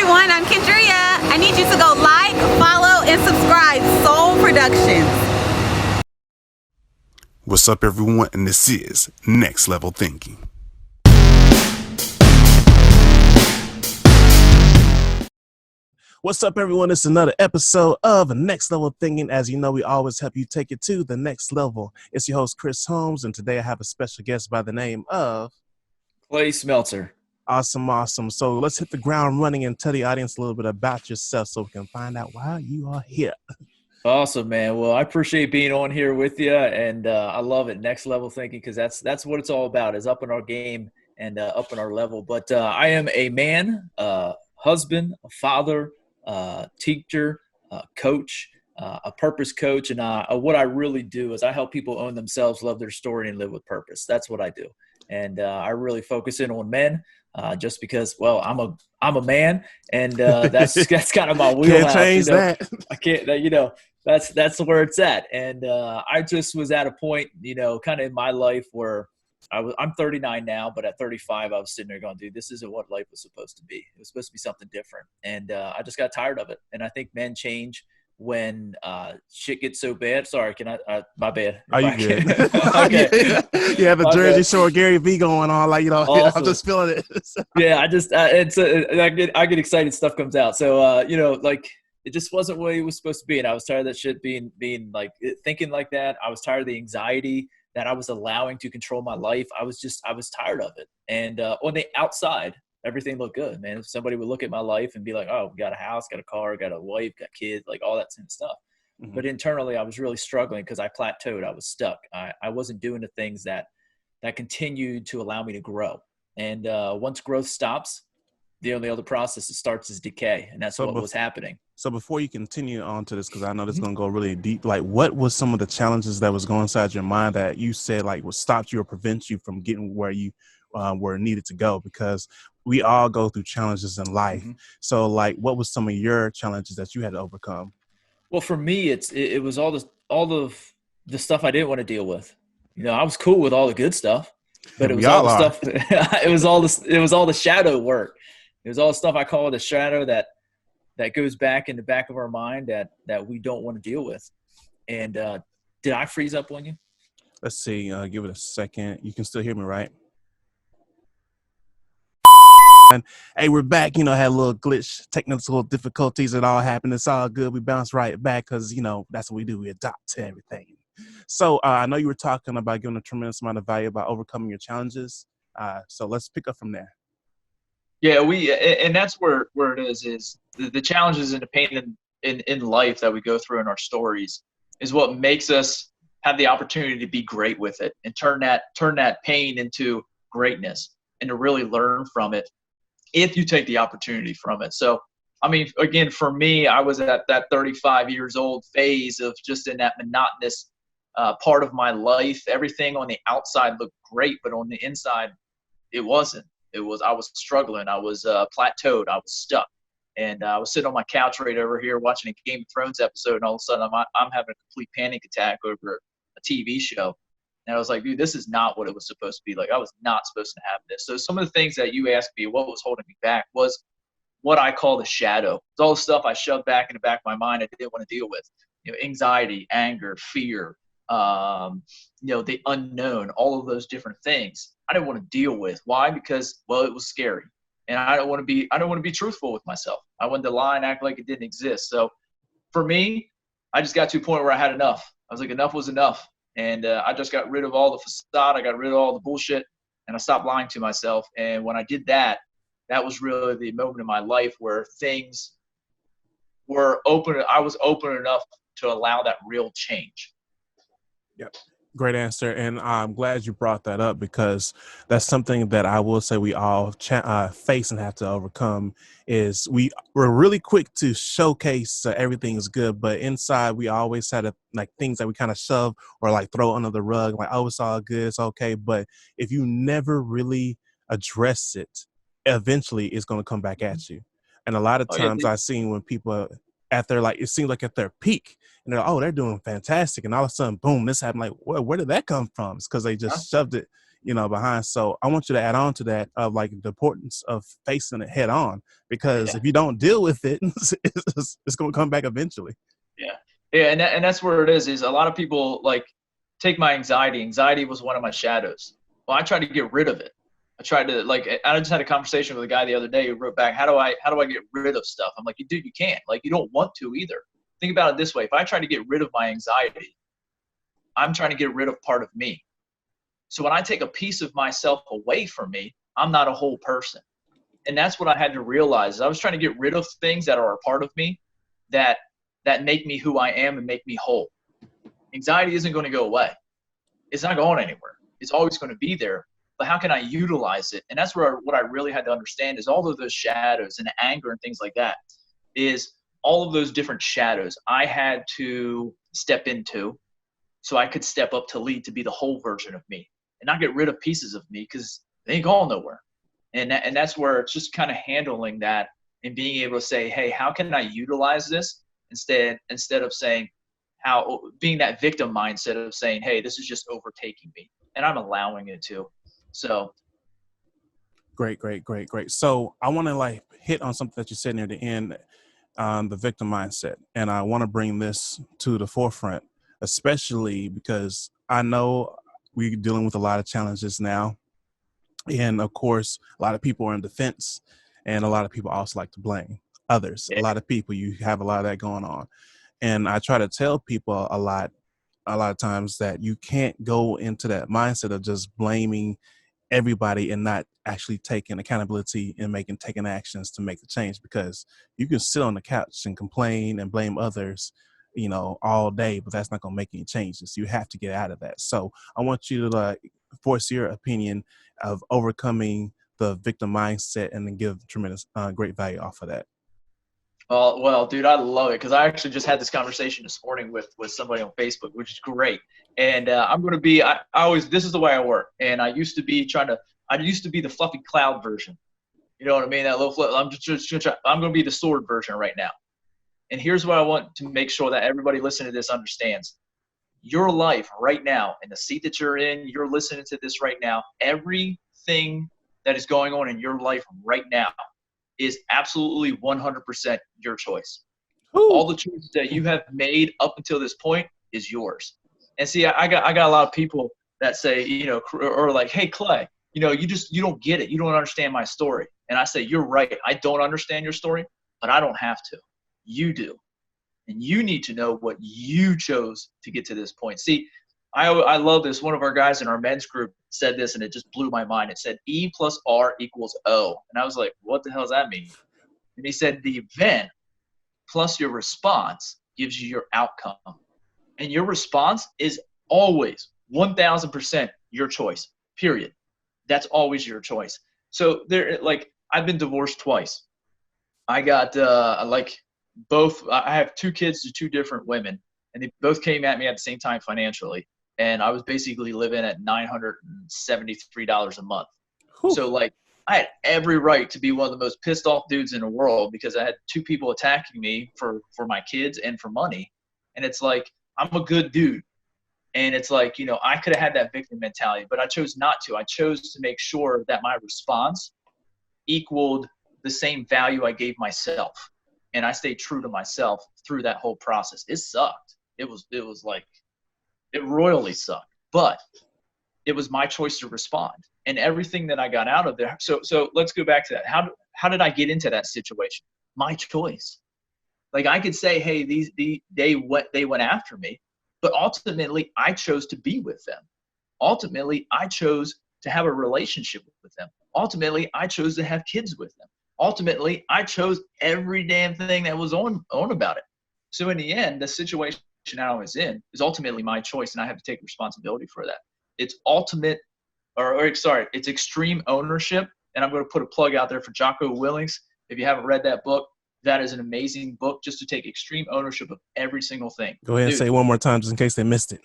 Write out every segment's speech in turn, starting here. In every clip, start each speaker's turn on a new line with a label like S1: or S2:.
S1: everyone, I'm Kendria. I need you to go like, follow, and subscribe Soul Productions.
S2: What's up, everyone? And this is Next Level Thinking.
S3: What's up, everyone? It's another episode of Next Level Thinking. As you know, we always help you take it to the next level. It's your host, Chris Holmes, and today I have a special guest by the name of
S4: Clayton Smeltzer.
S3: Awesome. So let's hit the ground running and tell the audience a little bit about yourself so we can find out why you are here.
S4: Awesome, man. Well, I appreciate being on here with you, and I love it. Next Level Thinking, because that's what it's all about, is upping our game and upping our level. But I am a man, husband, a father, teacher, coach, a purpose coach, and what I really do is I help people own themselves, love their story, and live with purpose. That's what I do, and I really focus in on men, just because, well, I'm a man, and that's kind of my wheelhouse.
S3: Can't change that.
S4: I can't, that's where it's at, and I just was at a point, kind of in my life where I'm 39 now, but at 35, I was sitting there going, dude, this isn't what life was supposed to be. It was supposed to be something different. And I just got tired of it. And I think men change when shit gets so bad. Sorry, can I my bad.
S3: Are you good?
S4: Okay.
S3: You have a Jersey Shore Gary V going on,
S4: Awesome.
S3: I'm just feeling it.
S4: Yeah, I just I get excited, stuff comes out. So it just wasn't what it was supposed to be, and I was tired of that shit being like thinking like that. I was tired of the anxiety that I was allowing to control my life. I was tired of it. And on the outside, everything looked good, man. If somebody would look at my life and be like, oh, got a house, got a car, got a wife, got kids, like all that kind of stuff. Mm-hmm. But internally, I was really struggling because I plateaued. I was stuck. I wasn't doing the things that continued to allow me to grow. And once growth stops, the only other process that starts is decay. And that's what was happening.
S3: So before you continue on to this, because I know this is going to go really deep, like what was some of the challenges that was going inside your mind that you said like would stop you or prevent you from getting where you were needed to go? Because we all go through challenges in life. Mm-hmm. So like what was some of your challenges that you had to overcome?
S4: Well, for me, it was all the stuff I didn't want to deal with. I was cool with all the good stuff, but it was all the stuff. It was all the shadow work. It was all the stuff I call the shadow that goes back in the back of our mind that we don't want to deal with. And did I freeze up on you?
S3: Let's see. Give it a second. You can still hear me, right? And, hey, we're back. Had a little glitch, technical difficulties. It all happened. It's all good. We bounce right back because, that's what we do. We adapt to everything. So I know you were talking about giving a tremendous amount of value about overcoming your challenges. So let's pick up from there.
S5: Yeah, and that's where it is the challenges and the pain in life that we go through in our stories is what makes us have the opportunity to be great with it and turn that pain into greatness and to really learn from it if you take the opportunity from it. So, I mean, again, for me, I was at that 35 years old phase of just in that monotonous part of my life. Everything on the outside looked great, but on the inside, it wasn't. I was struggling. I was plateaued. I was stuck. And I was sitting on my couch right over here watching a Game of Thrones episode, and all of a sudden I'm having a complete panic attack over a TV show. And I was like, dude, this is not what it was supposed to be. Like, I was not supposed to have this. So some of the things that you asked me, what was holding me back, was what I call the shadow. It's all the stuff I shoved back in the back of my mind I didn't want to deal with. Anxiety, anger, fear, the unknown, all of those different things I didn't want to deal with. Why? Because, well, it was scary. And I don't want to be truthful with myself. I wanted to lie and act like it didn't exist. So for me, I just got to a point where I had enough. I was like, enough was enough. And I just got rid of all the facade. I got rid of all the bullshit, and I stopped lying to myself. And when I did that, that was really the moment in my life where things were open. I was open enough to allow that real change.
S3: Yep. Great answer. And I'm glad you brought that up because that's something that I will say we all face and have to overcome is we're really quick to showcase everything is good, but inside we always had like things that we kind of shove or like throw under the rug, like, oh, it's all good, it's okay. But if you never really address it, eventually it's going to come back at you. And a lot of times I've seen when people at their, like, it seems like at their peak and they're like, oh, they're doing fantastic. And all of a sudden, boom, this happened. Like, where did that come from? It's because they just shoved it behind. So I want you to add on to that of like the importance of facing it head on, because if you don't deal with it, it's going to come back eventually.
S5: Yeah, and that's where it is a lot of people like take my anxiety. Anxiety was one of my shadows. Well, I tried to get rid of it. I tried to I just had a conversation with a guy the other day who wrote back, how do I get rid of stuff? I'm like, dude, you can't. Like, you don't want to either. Think about it this way. If I try to get rid of my anxiety, I'm trying to get rid of part of me. So when I take a piece of myself away from me, I'm not a whole person. And that's what I had to realize. I was trying to get rid of things that are a part of me that make me who I am and make me whole. Anxiety isn't going to go away. It's not going anywhere. It's always going to be there. But how can I utilize it? And that's where what I really had to understand is all of those shadows and anger and things like that is all of those different shadows I had to step into so I could step up to lead to be the whole version of me and not get rid of pieces of me because they ain't going nowhere. And that's where it's just kind of handling that and being able to say, hey, how can I utilize this instead of saying being that victim mindset of saying, hey, this is just overtaking me and I'm allowing it to. So
S3: Great. So I want to hit on something that you said near the end, the victim mindset. And I want to bring this to the forefront, especially because I know we're dealing with a lot of challenges now. And of course, a lot of people are in defense and a lot of people also like to blame others.
S5: Yeah.
S3: A lot of people, you have a lot of that going on. And I try to tell people a lot of times that you can't go into that mindset of just blaming everybody and not actually taking accountability and taking actions to make the change, because you can sit on the couch and complain and blame others, all day, but that's not going to make any changes. You have to get out of that. So I want you to voice your opinion of overcoming the victim mindset and then give tremendous, great value off of that.
S5: Well, dude, I love it because I actually just had this conversation this morning with somebody on Facebook, which is great. And I'm going to be, I always, this is the way I work. And I used to be the fluffy cloud version. You know what I mean? That little I'm going to be the sword version right now. And here's what I want to make sure that everybody listening to this understands. Your life right now, in the seat that you're in, you're listening to this right now, everything that is going on in your life right now is absolutely 100% your choice. Ooh. All the choices that you have made up until this point is yours. And see, I got a lot of people that say, or like, hey, Clay, you don't get it. You don't understand my story. And I say, you're right. I don't understand your story, but I don't have to. You do. And you need to know what you chose to get to this point. See, I love this. One of our guys in our men's group said this, and it just blew my mind. It said E plus R equals O. And I was like, what the hell does that mean? And he said the event plus your response gives you your outcome. And your response is always 1,000% your choice, period. That's always your choice. So I've been divorced twice. I got both. I have two kids to two different women, and they both came at me at the same time financially. And I was basically living at $973 a month. Whew. So I had every right to be one of the most pissed off dudes in the world because I had two people attacking me for my kids and for money. And it's like, I'm a good dude. And it's like, I could have had that victim mentality, but I chose not to. I chose to make sure that my response equaled the same value I gave myself. And I stayed true to myself through that whole process. It sucked. It royally sucked, but it was my choice to respond and everything that I got out of there. So let's go back to that. How did I get into that situation? My choice. I could say, hey, they went after me, but ultimately I chose to be with them. Ultimately, I chose to have a relationship with them. Ultimately, I chose to have kids with them. Ultimately, I chose every damn thing that was on about it. So in the end, the situation I was in is ultimately my choice, and I have to take responsibility for that. It's it's extreme ownership, and I'm going to put a plug out there for Jocko Willings. If you haven't read that book, that is an amazing book just to take extreme ownership of every single thing.
S3: Go ahead and say it one more time just in case they missed it.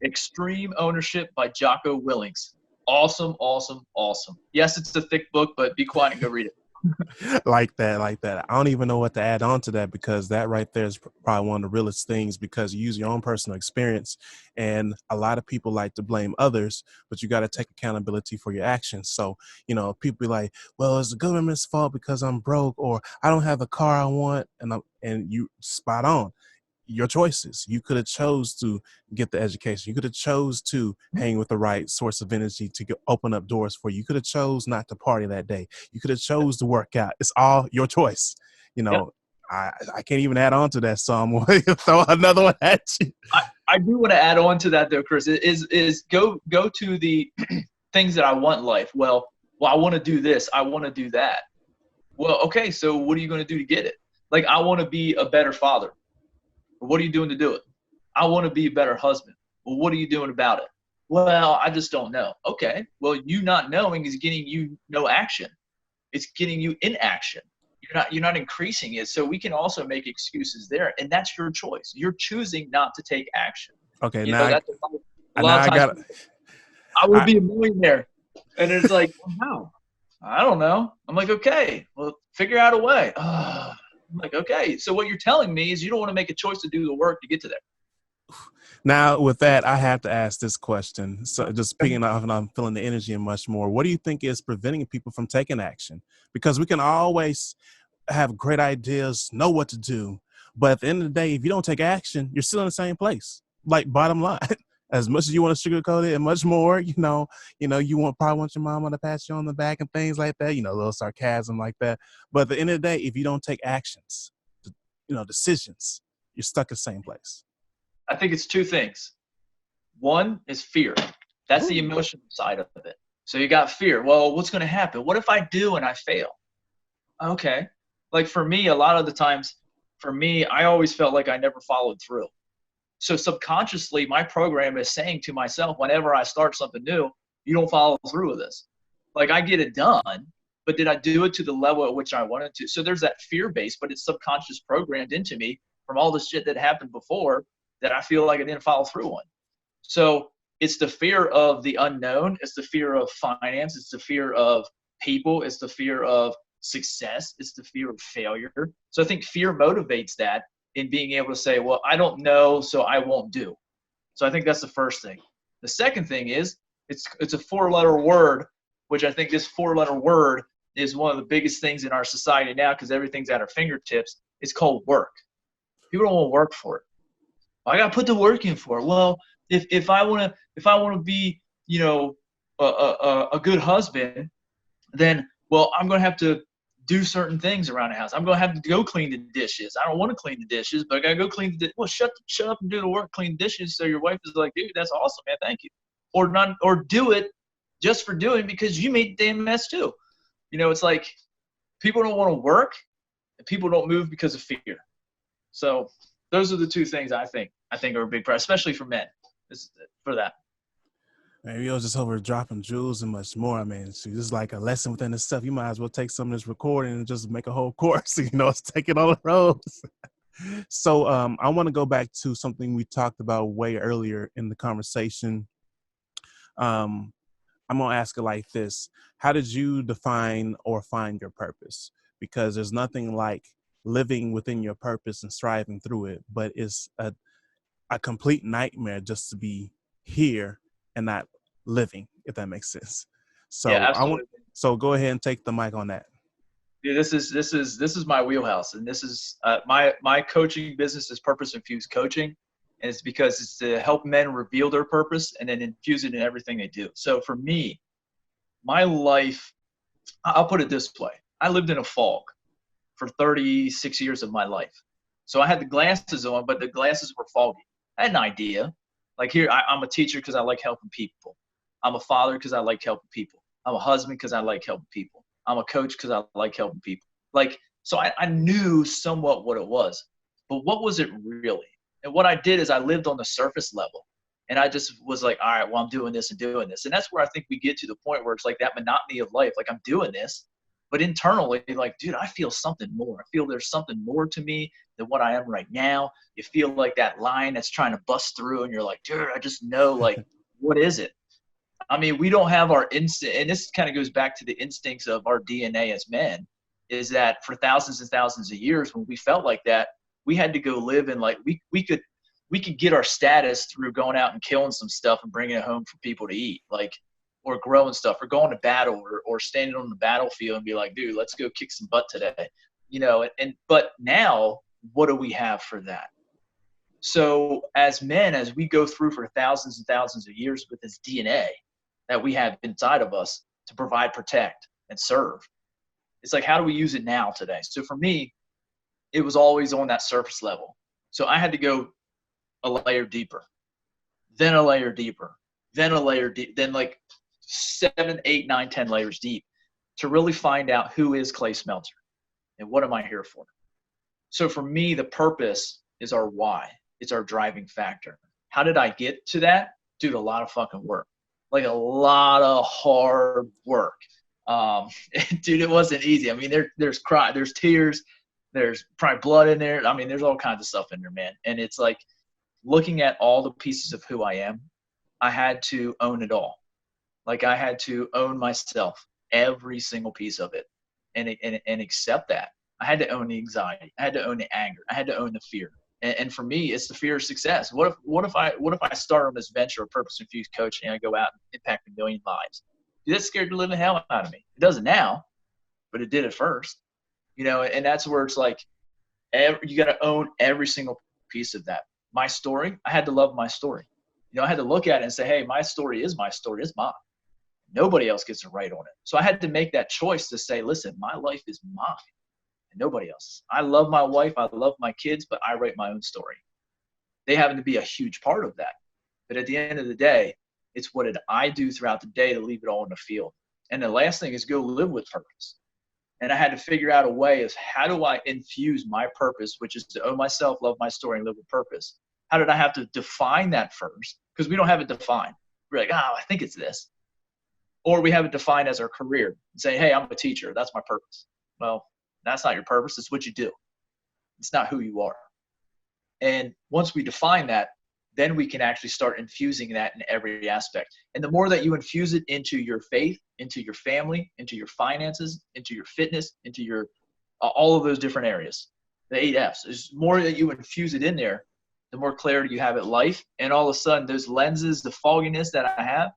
S5: Extreme Ownership by Jocko Willings. Awesome, awesome, awesome. Yes, it's a thick book, but be quiet and go read it.
S3: Like that, like that. I don't even know what to add on to that, because that right there is probably one of the realest things, because you use your own personal experience, and a lot of people like to blame others, but you got to take accountability for your actions. So, people be like, well, it's the government's fault because I'm broke, or I don't have the car I want. And you spot on. Your choices. You could have chose to get the education. You could have chose to hang with the right source of energy to open up doors for you. You could have chose not to party that day. You could have chose to work out. It's all your choice.
S5: Yep.
S3: I can't even add on to that, so I'm going to throw another one at you.
S5: I do want to add on to that though, Chris, is go to the things that I want in life. Well, I want to do this. I want to do that. Well, okay. So what are you going to do to get it? Like, I want to be a better father. What are you doing to do it? I want to be a better husband. Well, what are you doing about it? Well, I just don't know. Okay. Well, you not knowing is getting you no action. It's getting you in action. You're not increasing it. So we can also make excuses there, and that's your choice. You're choosing not to take action.
S3: Okay.
S5: That's a lot of times. I will be a millionaire, and it's like, well, how? I don't know. I'm like, okay, well, figure out a way. I'm like, okay, so what you're telling me is you don't want to make a choice to do the work to get to there.
S3: Now, with that, I have to ask this question. So just speaking off, and I'm feeling the energy and much more, what do you think is preventing people from taking action? Because we can always have great ideas, know what to do, but at the end of the day, if you don't take action, you're still in the same place. Like, bottom line, as much as you want to sugarcoat it and much more, you probably want your mama to pat you on the back and things like that, a little sarcasm like that. But at the end of the day, if you don't take actions, decisions, you're stuck in the same place.
S5: I think it's two things. One is fear. That's the emotional side of it. So you got fear. Well, what's going to happen? What if I do and I fail? Okay. Like for me, a lot of the times, I always felt like I never followed through. So subconsciously, my program is saying to myself, whenever I start something new, you don't follow through with this. Like, I get it done, but did I do it to the level at which I wanted to? So there's that fear base, but it's subconscious programmed into me from all the shit that happened before that I feel like I didn't follow through on. So it's the fear of the unknown. It's the fear of finance. It's the fear of people. It's the fear of success. It's the fear of failure. So I think fear motivates that in being able to say, well, I don't know, so I won't do. So I think that's the first thing. The second thing is it's a 4-letter word, which I think this 4-letter word is one of the biggest things in our society now because everything's at our fingertips. It's called work. People don't want to work for it. I got to put the work in for it. Well, if I want to be, a good husband, then, well, I'm going to have to do certain things around the house. I'm going to have to go clean the dishes. I don't want to clean the dishes, but I got to go clean the dishes. Well, shut up and do the work, clean dishes. So your wife is like, dude, that's awesome, man. Thank you. Or do it just for doing because you made the damn mess too. It's like people don't want to work and people don't move because of fear. So those are the two things I think are a big part, especially for men, for that.
S3: Man, we was just over dropping jewels and much more. I mean, this is like a lesson within itself. You might as well take some of this recording and just make a whole course, take it on the roads. So I want to go back to something we talked about way earlier in the conversation. I'm going to ask it like this. How did you define or find your purpose? Because there's nothing like living within your purpose and striving through it, but it's a complete nightmare just to be here and not living, if that makes sense. So
S5: yeah, absolutely.
S3: So go ahead and take the mic on that.
S5: Yeah, this is my wheelhouse, and this is my coaching business is purpose infused coaching, and it's because it's to help men reveal their purpose and then infuse it in everything they do. So for me, my life, I'll put it this way: I lived in a fog for 36 years of my life. So I had the glasses on, but the glasses were foggy. I had an idea. Like here, I'm a teacher because I like helping people. I'm a father because I like helping people. I'm a husband because I like helping people. I'm a coach because I like helping people. So I knew somewhat what it was, but what was it really? And what I did is I lived on the surface level, and I just was like, all right, well, I'm doing this and doing this. And that's where I think we get to the point where it's like that monotony of life. Like, I'm doing this, but internally, like, dude, I feel something more. I feel there's something more to me than what I am right now. You feel like that line that's trying to bust through, and you're like, dude, I just know, like, what is it? I mean, we don't have our instinct, and this kind of goes back to the instincts of our DNA as men. is that for thousands and thousands of years, when we felt like that, we had to go live in like, we could get our status through going out and killing some stuff and bringing it home for people to eat, like, or growing stuff, or going to battle, or standing on the battlefield and be like, dude, let's go kick some butt today, you know. But now, what do we have for that? So as men, as we go through for thousands and thousands of years with this DNA that we have inside of us to provide, protect, and serve, it's like, how do we use it now today? So for me, it was always on that surface level. So I had to go a layer deeper, then a layer deeper, then a layer deep, then like 7, 8, 9, 10 layers deep to really find out who is Clay Smeltzer and what am I here for? So for me, the purpose is our why. It's our driving factor. How did I get to that? Dude, a lot of fucking work. Like a lot of hard work. Dude, it wasn't easy. I mean, there's cry, there's tears, there's probably blood in there. I mean, there's all kinds of stuff in there, man. And it's like, looking at all the pieces of who I am, I had to own it all. Like, I had to own myself, every single piece of it, and accept that. I had to own the anxiety. I had to own the anger. I had to own the fear. And for me, it's the fear of success. What if I start on this venture of purpose-infused coaching and I go out and impact 1 million lives? Dude, that's scared the living hell out of me. It doesn't now, but it did at first. You know, and that's where it's like, you got to own every single piece of that. My story, I had to love my story. You know, I had to look at it and say, hey, my story is my story. It's mine. Nobody else gets to write on it. So I had to make that choice to say, listen, my life is mine and nobody else's. I love my wife. I love my kids, but I write my own story. They happen to be a huge part of that. But at the end of the day, it's what did I do throughout the day to leave it all in the field. And the last thing is go live with purpose. And I had to figure out a way of how do I infuse my purpose, which is to own myself, love my story, and live with purpose. How did I have to define that first? Because we don't have it defined. We're like, I think it's this. Or we have it defined as our career and say, hey, I'm a teacher. That's my purpose. Well, that's not your purpose. It's what you do. It's not who you are. And once we define that, then we can actually start infusing that in every aspect. And the more that you infuse it into your faith, into your family, into your finances, into your fitness, into your all of those different areas, the 8 F's, there's more that you infuse it in there, the more clarity you have at life. And all of a sudden, those lenses, the fogginess that I have,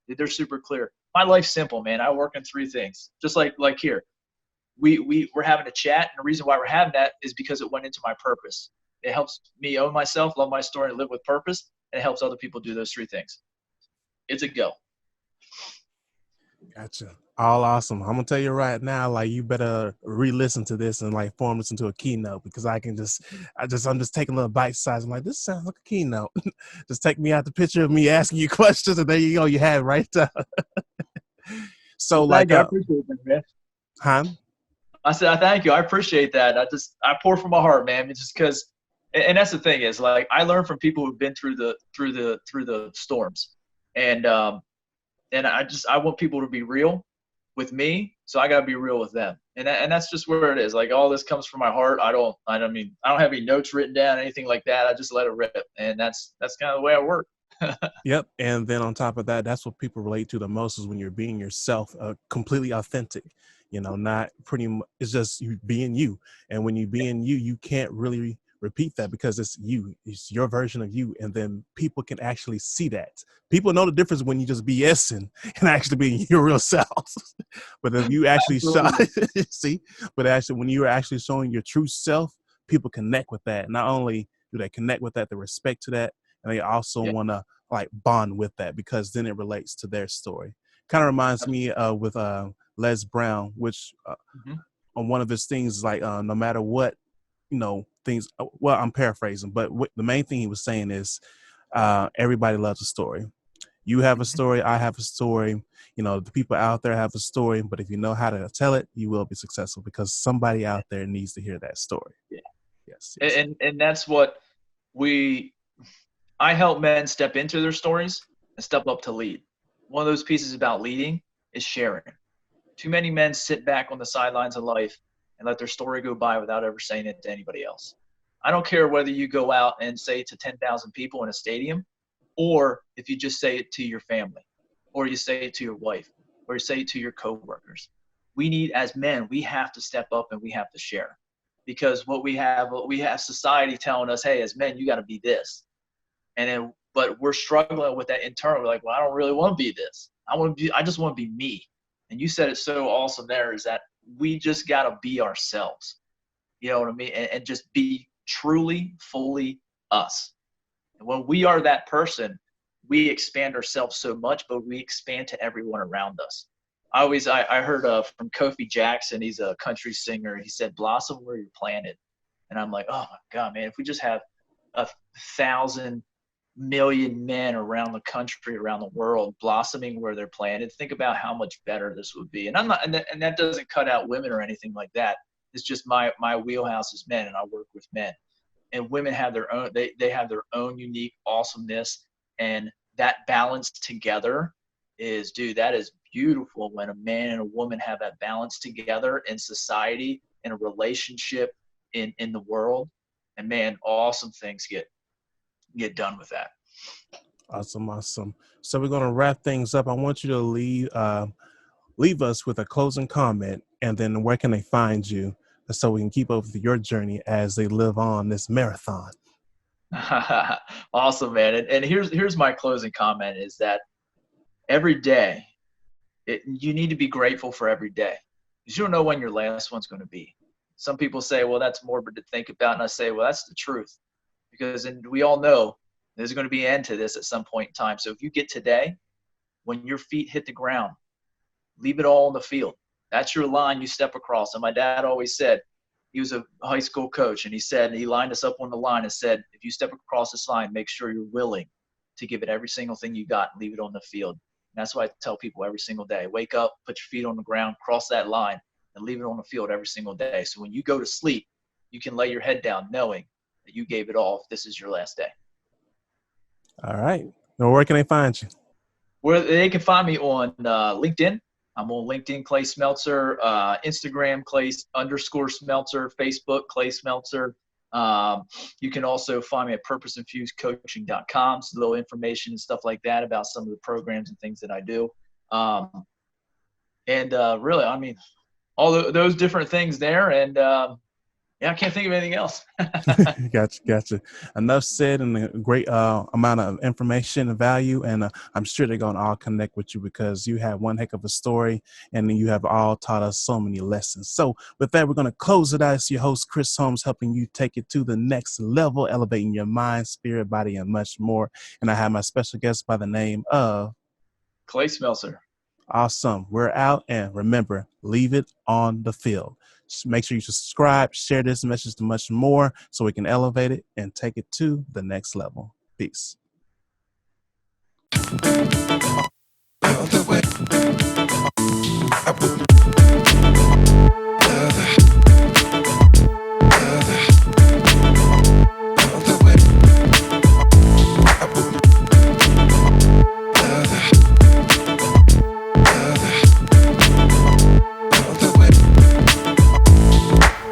S5: they're super clear. My life's simple, man. I work in 3 things, just like here. We're having a chat, and the reason why we're having that is because it went into my purpose. It helps me own myself, love my story, and live with purpose, and it helps other people do those 3 things. It's a go.
S3: Gotcha. All awesome. I'm gonna tell you right now, like, you better re-listen to this and like form this into a keynote, because I'm just taking little bite size. I'm like, this sounds like a keynote. Just take me out the picture of me asking you questions, and there you go. You have it right there. So like,
S5: I appreciate that, man.
S3: huh?
S5: I said, I thank you. I appreciate that. I pour from my heart, man. It's just because, and that's the thing is, like, I learn from people who've been through the storms, and I want people to be real with me, so I gotta be real with them, and that's just where it is. Like, all this comes from my heart. I don't have any notes written down, anything like that. I just let it rip, and that's kind of the way I work.
S3: Yep. And then on top of that, that's what people relate to the most, is when you're being yourself, completely authentic. You know, not pretty much, it's just you being you. And when you being you, you can't really repeat that, because it's you, it's your version of you. And then people can actually see that. People know the difference when you just BSing and actually being your real self. But if you actually when you're actually showing your true self, people connect with that. Not only do they connect with that, they respect to that, and they also want to like bond with that, because then it relates to their story. Kind of reminds me with Les Brown, which on one of his things is like, no matter what, things, well, I'm paraphrasing, but the main thing he was saying is, everybody loves a story. You have a story, I have a story, the people out there have a story, but if you know how to tell it, you will be successful, because somebody out there needs to hear that story.
S5: Yeah.
S3: Yes.
S5: And that's what I help men step into their stories and step up to lead. One of those pieces about leading is sharing. Too many men sit back on the sidelines of life and let their story go by without ever saying it to anybody else. I don't care whether you go out and say it to 10,000 people in a stadium, or if you just say it to your family, or you say it to your wife, or you say it to your coworkers. we need, as men, we have to step up and we have to share, because we have society telling us, hey, as men, you got to be this. And then, but we're struggling with that internal. We're like, well, I don't really want to be this. I just want to be me. And you said it so awesome there, is that we just got to be ourselves. You know what I mean? And just be truly, fully us. And when we are that person, we expand ourselves so much, but we expand to everyone around us. I heard from Kofi Jackson, he's a country singer. He said, blossom where you're planted. And I'm like, oh my God, man, if we just have 1,000 million men around the country, around the world, blossoming where they're planted, think about how much better this would be. And and that doesn't cut out women or anything like that. It's just my wheelhouse is men, and I work with men. And women have their own, they have their own unique awesomeness, and that balance together is, dude, that is beautiful when a man and a woman have that balance together in society, in a relationship, in the world. And man, awesome things get done with that.
S3: Awesome. So we're going to wrap things up. I want you to leave us with a closing comment, and then where can they find you so we can keep up with your journey as they live on this marathon.
S5: Awesome, man. And here's my closing comment, is that every day, you need to be grateful for every day, because you don't know when your last one's going to be. Some people say, well, that's morbid to think about. And I say, well, that's the truth, because we all know there's going to be an end to this at some point in time. So if you get today, when your feet hit the ground, leave it all on the field. That's your line you step across. And my dad always said, he was a high school coach, and he lined us up on the line and said, if you step across this line, make sure you're willing to give it every single thing you got and leave it on the field. And that's why I tell people every single day, wake up, put your feet on the ground, cross that line, and leave it on the field every single day. So when you go to sleep, you can lay your head down knowing that you gave it all if this is your last day.
S3: All right. Now, where can they find you?
S5: Where they can find me on LinkedIn. I'm on LinkedIn, Clay Smeltzer, Instagram, Clay_Smeltzer, Facebook, Clay Smeltzer. You can also find me at purposeinfusedcoaching.com. So little information and stuff like that about some of the programs and things that I do. Really, I mean, all those different things there. And yeah, I can't think of anything else.
S3: Gotcha. Enough said, and a great amount of information and value. And I'm sure they're going to all connect with you, because you have one heck of a story, and you have all taught us so many lessons. So with that, we're going to close it out. It's your host, Chris Holmes, helping you take it to the next level, elevating your mind, spirit, body, and much more. And I have my special guest by the name of
S5: Clay Smeltzer.
S3: Awesome. We're out, and remember, leave it on the field. Make sure you subscribe, share this message to much more so we can elevate it and take it to the next level. Peace.
S6: The way I would